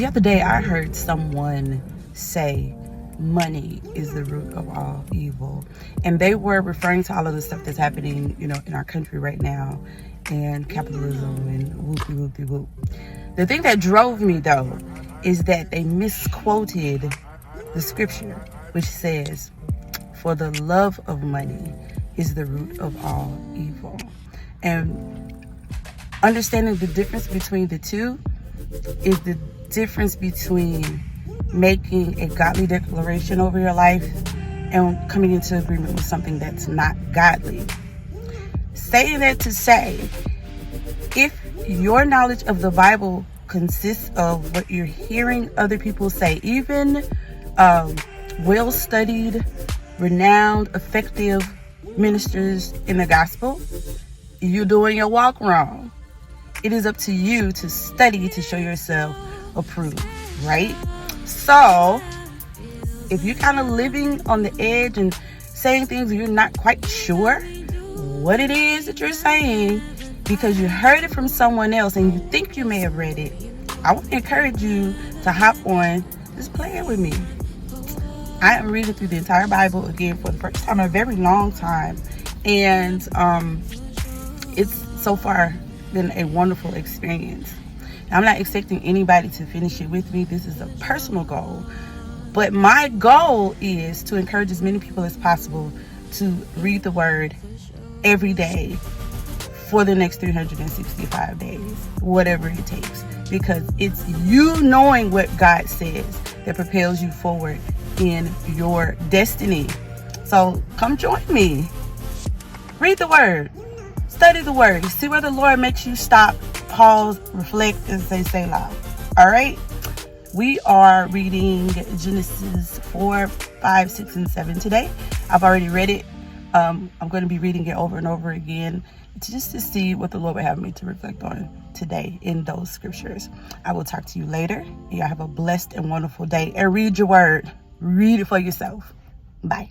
The other day I heard someone say money is the root of all evil, and they were referring to all of the stuff that's happening, in our country right now, and capitalism and whoopie whoopie whoop. The thing that drove me though is that they misquoted the scripture, which says, "For the love of money is the root of all evil." And understanding the difference between the two is the difference between making a godly declaration over your life and coming into agreement with something that's not godly. Saying that to say, if your knowledge of the Bible consists of what you're hearing other people say, even well-studied, renowned, effective ministers in the gospel, you're doing your walk wrong. It is up to you to study to show yourself approved, right? So, if you're kind of living on the edge and saying things you're not quite sure what it is that you're saying because you heard it from someone else and you think you may have read it, I want to encourage you to hop on, just play it with me. I am reading through the entire Bible again for the first time in a very long time, and it's so far been a wonderful experience. I'm not expecting anybody to finish it with me. This is a personal goal. But my goal is to encourage as many people as possible to read the word every day for the next 365 days, whatever it takes. Because it's you knowing what God says that propels you forward in your destiny. So come join me. Read the word. Study the word. See where the Lord makes you stop, pause, reflect, and say Selah. All right? We are reading Genesis 4, 5, 6, and 7 today. I've already read it. I'm going to be reading it over and over again just to see what the Lord would have me to reflect on today in those scriptures. I will talk to you later. Y'all have a blessed and wonderful day. And read your word. Read it for yourself. Bye.